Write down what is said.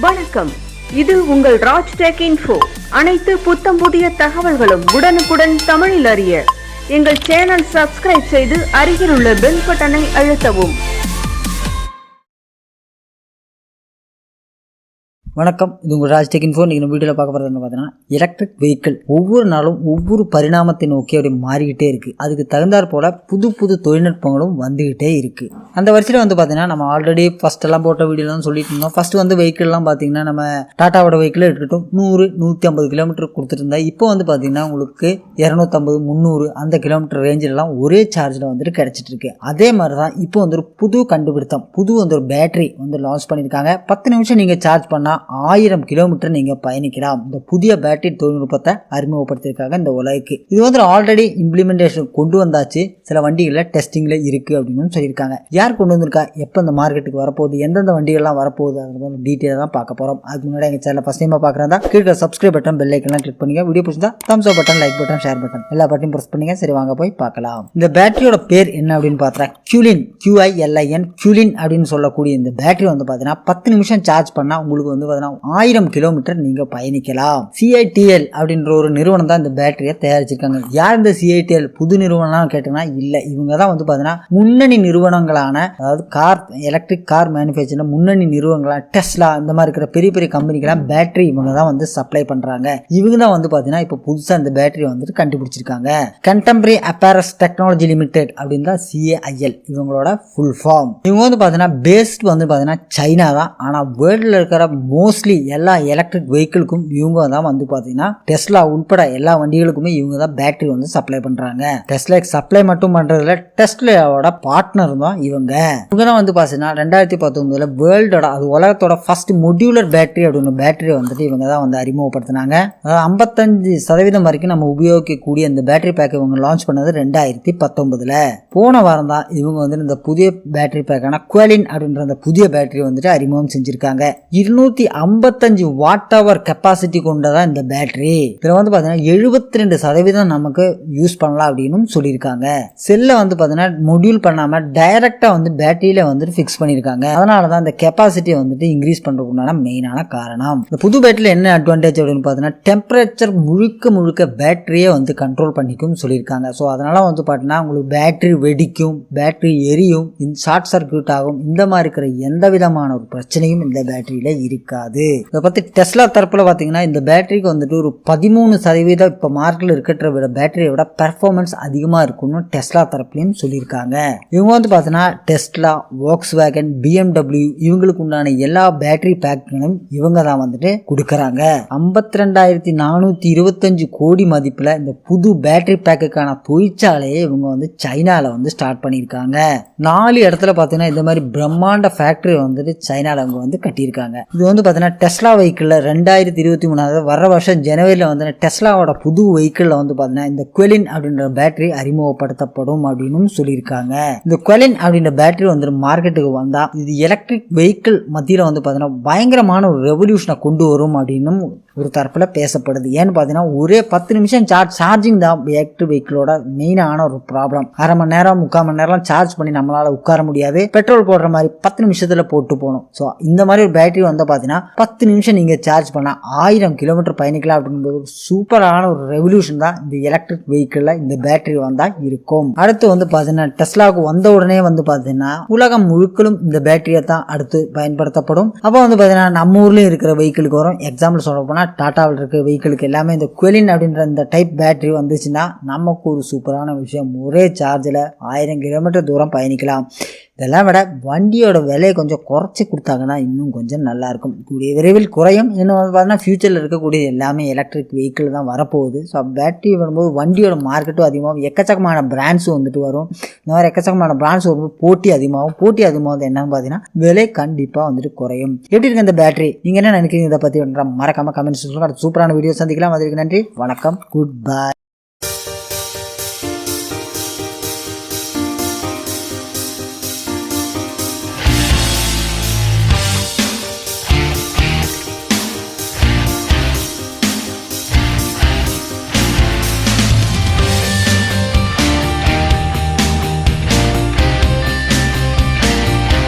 வணக்கம், இது உங்கள் ராஜ்டெcinfo. அனைத்து புத்தம் புதிய தகவல்களும் உடனுக்குடன் தமிழில் அறிய எங்கள் சேனல் சப்ஸ்கிரைப் செய்து அருகில் உள்ள பெல் பட்டனை அழுத்தவும். வணக்கம், இது உங்கள் ராஜ்டெcinfo. நீங்கள் நம்ம வீடியோவில் பார்க்க போகிறது பார்த்தீங்கன்னா எலக்ட்ரிக் வெஹிக்கிள் ஒவ்வொரு நாளும் ஒவ்வொரு பரிணாமத்தை நோக்கி அப்படி மாறிக்கிட்டே இருக்குது. அதுக்கு தகுந்தாற் போல் புது புது தொழில்நுட்பங்களும் வந்துக்கிட்டே இருக்குது. அந்த வரிசையில் பார்த்தீங்கன்னா நம்ம ஆல்ரெடி ஃபஸ்ட்டெல்லாம் போட்ட வீடியோலாம் சொல்லிட்டு இருந்தோம். ஃபஸ்ட்டு வெஹிக்கிள்லாம் பார்த்தீங்கன்னா நம்ம டாட்டாவோட வெஹிக்கிள் எடுத்துக்கிட்டோம் 100-150 கிலோமீட்டர் கொடுத்துட்டு இருந்தா இப்போ பார்த்தீங்கன்னா உங்களுக்கு 250-300 அந்த கிலோமீட்டர் ரேஞ்சிலலாம் ஒரே சார்ஜில் கிடச்சிட்டு இருக்கு. அதே மாதிரி தான் இப்போ ஒரு புது கண்டுபிடித்தம், புது ஒரு பேட்டரி லான்ச் பண்ணியிருக்காங்க. 10 நிமிஷம் நீங்கள் சார்ஜ் பண்ணால் 1000 கிலோமீட்டர் நீங்க பயணிக்கலாம். இந்த புதிய பேட்டரி தொழில்நுட்பத்தை அறிமுகப்படுத்தியிருக்காங்க இந்த உலகுக்கு. இது ஆல்ரெடி இம்ப்ளிமெண்டேஷன் கொண்டு வந்தாச்சு, சில வண்டிகளில் டெஸ்டிங்ல இருக்கு அப்படின்னு சொல்லியிருக்காங்க. யார் கொண்டு வந்திருக்கா, எப்போ இந்த மார்க்கெட்டுக்கு வரப்போகுது, எந்தெந்த வண்டிகள்லாம் வரப்போகுது, அது டீட்டெயிலாக தான் பார்க்க போறோம். அதுக்கு முன்னாடி எங்கள் சேனல் ஃபர்ஸ்ட் டைமாக பார்க்குறதா கீழே சப்ஸ்கிரைப் பட்டன், பெல் ஐக்கன்லாம் கிளிக் பண்ணுங்க. வீடியோ பிடிச்சா தம்ஸ் அப் button, like button, share button எல்லா பட்டனையும் பிரஸ் பண்ணுங்க. சரி, வாங்க போய் பார்க்கலாம். இந்த பேட்டரியோட பேர் என்ன அப்படின்னு பார்த்தா Qilin, QILIN, Qilin அப்படின்னு சொல்லக்கூடிய இந்த பேட்டரி பார்த்தீங்கன்னா 10 நிமிஷம் சார்ஜ் பண்ணா உங்களுக்கு 1000 கிலோமீட்டர் நீங்க பயணிக்கலாம். CATL அப்படின்ற ஒரு நிறுவனம் தான் இந்த பேட்டரியை தயாரிச்சிருக்காங்க. யார் இந்த CATL? புது நிறுவனம் கேட்டீங்கன்னா இல்ல, இவங்க தான் பாத்தீங்கன்னா முன்னணி நிறுவனங்களான, அதாவது கார் எலக்ட்ரிக் கார் மேனுஃபேக்சர்ல முன்னணி நிறுவனங்களான டெஸ்லா இந்த மாதிரி இருக்கிற பெரிய பெரிய கம்பெனிக்கெல்லாம் பேட்டரி இவங்க தான் சப்ளை பண்றாங்க. இவங்க தான் பாத்தீங்கன்னா இப்ப புதுசா இந்த பேட்டரி கண்டுபிடிச்சிருக்காங்க. கண்டெம்பரரி அப்பேரல்ஸ் டெக்னாலஜி லிமிடெட் அப்படின்னு தான் CATL இவங்களோட ஃபுல் ஃபார்ம். இவங்க பாத்தீங்கன்னா பேஸ்ட் பாத்தீங்கன்னா சைனா தான். ஆனா வேர்ல்ட்ல இருக்கிற மோஸ்ட்லி எல்லா எலக்ட்ரிக் வெஹிக்கிளுக்கும் இவங்க தான் பாத்தீங்கன்னா டெஸ்லா உட்பட எல்லா வண்டிகளுக்குமே இவங்க தான் பேட்டரி சப்ளை பண்றாங்க. டெஸ்லா சப்ளை மட்டும் பண்றதுல டெஸ்லாவோட பார்ட்னர் தான் இவங்க. இவங்க தான் பாத்தீங்கன்னா 2019 வேர்ல்டோட, அது உலகத்தோட ஃபர்ஸ்ட் மொடியூலர் பேட்டரி அப்படின்னு பேட்டரி இவங்க தான் அறிமுகப்படுத்தினாங்க. 55% வரைக்கும் நம்ம உபயோகிக்கக்கூடிய இந்த பேட்டரி பேக் இவங்க லான்ச் பண்ணது 2019. போன வாரம் தான் இவங்க இந்த புதிய பேட்டரி பேக்கான Qilin அப்படின்ற அந்த புதிய பேட்டரி அறிமுகம் செஞ்சிருக்காங்க. 255 வாட் அவர் கெப்பாசிட்டி கொண்டதான் இந்த பேட்டரி. இதுல பாத்தீங்கன்னா 72% நமக்கு யூஸ் பண்ணலாம் அப்படின்னு சொல்லியிருக்காங்க. செல்ல பாத்தீங்கன்னா மொடியூல் பண்ணாம டைரக்டா பேட்டரியில ஃபிக்ஸ் பண்ணிருக்காங்க. அதனாலதான் இந்த கெப்பாசிட்டி இன்க்ரீஸ் பண்றதுக்குண்டான மெயினான காரணம். இந்த புது பேட்டரியில என்ன அட்வான்டேஜ் அப்படின்னு பாத்தீங்கன்னா டெம்பரேச்சர் முழுக்க பேட்டரியே கண்ட்ரோல் பண்ணிக்கும் சொல்லியிருக்காங்க. ஸோ அதனால பாத்தீங்கன்னா உங்களுக்கு பேட்டரி வெடிக்கும், பேட்டரி எரியும், ஷார்ட் சர்க்யூட் ஆகும், இந்த மாதிரி இருக்கிற எந்த விதமான ஒரு பிரச்சனையும் இந்த பேட்டரியில இருக்காது. இதை பத்தி டெஸ்லா தரப்புல பாத்தீங்கன்னா இந்த பேட்டரிக்கு ஒரு 13% இப்ப மார்க்கெட்ல இருக்கிற பேட்டரியோட பெர்ஃபார்மன்ஸ் அதிகமா இருக்கும்னு டெஸ்லா தரப்புலையும் சொல்லியிருக்காங்க. இவங்க பாத்தீங்கன்னா டெஸ்லா, Volkswagen, BMW இவங்களுக்கு உண்டான எல்லா பேட்டரி பேக்குகளும் இவங்க தான் கொடுக்கறாங்க. 52,425 கோடி மதிப்புல இந்த புது பேட்டரி பேக்குக்கான தொழிற்சாலையை இவங்க சைனால ஸ்டார்ட் பண்ணியிருக்காங்க. 4 இடத்துல பாத்தீங்கன்னா இந்த மாதிரி பிரம்மாண்ட ஃபேக்டரி சைனால அவங்க கட்டியிருக்காங்க. இது பாத்தீங்கன்னா டெஸ்லா வெஹிக்கிள் 2023 வர வருஷம் ஜனவரியில டெஸ்லாவோட புது வெஹிக்கிள் பாத்தீங்கன்னா இந்த Qilin அப்படின்ற பேட்டரி அறிமுகப்படுத்தப்படும் அப்படின்னு சொல்லியிருக்காங்க. இந்த Qilin அப்படின்ற பேட்டரி மார்க்கெட்டுக்கு வந்தா இது எலக்ட்ரிக் வெஹிக்கிள் மத்தியில பாத்தீங்கன்னா பயங்கரமான ஒரு ரெவல்யூஷனை கொண்டு வரும் அப்படின்னு ஒரு தரப்புல பேசப்படுது. ஏன்னு பாத்தீங்கன்னா ஒரே 10 நிமிஷம் சார்ஜிங் தான் எலக்ட்ரிக் வெஹிக்கிளோட மெயினான ஒரு ப்ராப்ளம். அரை மணி நேரம் 3/4 மணி நேரம் சார்ஜ் பண்ணி நம்மளால உட்கார முடியாது. பெட்ரோல் போடுற மாதிரி 10 நிமிஷத்துல போட்டு போகணும். ஸோ இந்த மாதிரி ஒரு பேட்டரி பாத்தீங்கன்னா 10 நிமிஷம் நீங்க சார்ஜ் பண்ணா 1000 கிலோமீட்டர் பயணிக்கலாம் அப்படின்றது ஒரு சூப்பரான ஒரு ரெவல்யூஷன் தான் இந்த எலக்ட்ரிக் வெஹிக்கிள்ல இந்த பேட்டரி வந்தா இருக்கும். அடுத்து பாத்தீங்கன்னா டெஸ்லாவுக்கு வந்த உடனே பாத்தீங்கன்னா உலகம் முழுக்களும் இந்த பேட்டரியை தான் அடுத்து பயன்படுத்தப்படும். அப்போ பாத்தீங்கன்னா நம்ம ஊர்லயும் இருக்கிற வெஹிக்கிளுக்கு வரும். எக்ஸாம்பிள் சொல்ல போனா டாட்டாவில் இருக்க வெஹிக்கிளுக்கு எல்லாமே இந்த Qilin அப்படின்ற இந்த டைப் பேட்டரி வந்துச்சுன்னா நமக்கு ஒரு சூப்பரான விஷயம். ஒரே சார்ஜில் 1000 கிலோமீட்டர் தூரம் பயணிக்கலாம். இதெல்லாம் விட வண்டியோட விலையை கொஞ்சம் குறைச்சி கொடுத்தாங்கன்னா இன்னும் கொஞ்சம் நல்லா இருக்கும். கூடிய விரைவில் குறையும். இன்னும் பார்த்தீங்கன்னா ஃபியூச்சரில் இருக்கக்கூடிய எல்லாமே எலக்ட்ரிக் வெஹிக்கிள் தான் வரப்போகுது. ஸோ பேட்டரி வரும்போது வண்டியோட மார்க்கெட்டும் அதிகமாகும், எக்கச்சக்கமான பிராண்ட்ஸும் வரும். இந்த மாதிரி எக்கச்சக்கமான பிராண்ட்ஸ் வரும்போது போட்டி அதிகமாகும் என்னன்னு பார்த்தீங்கன்னா விலை கண்டிப்பாக குறையும். எப்படி இருக்கு இந்த பேட்டரி? நீங்கள் என்ன நினைக்கிறீங்க இதை பற்றி? மறக்காம கமெண்ட்ஸ் சொல்லுங்க. சூப்பரான வீடியோ சந்திக்கலாம். அதுக்கு நன்றி, வணக்கம், குட் பை.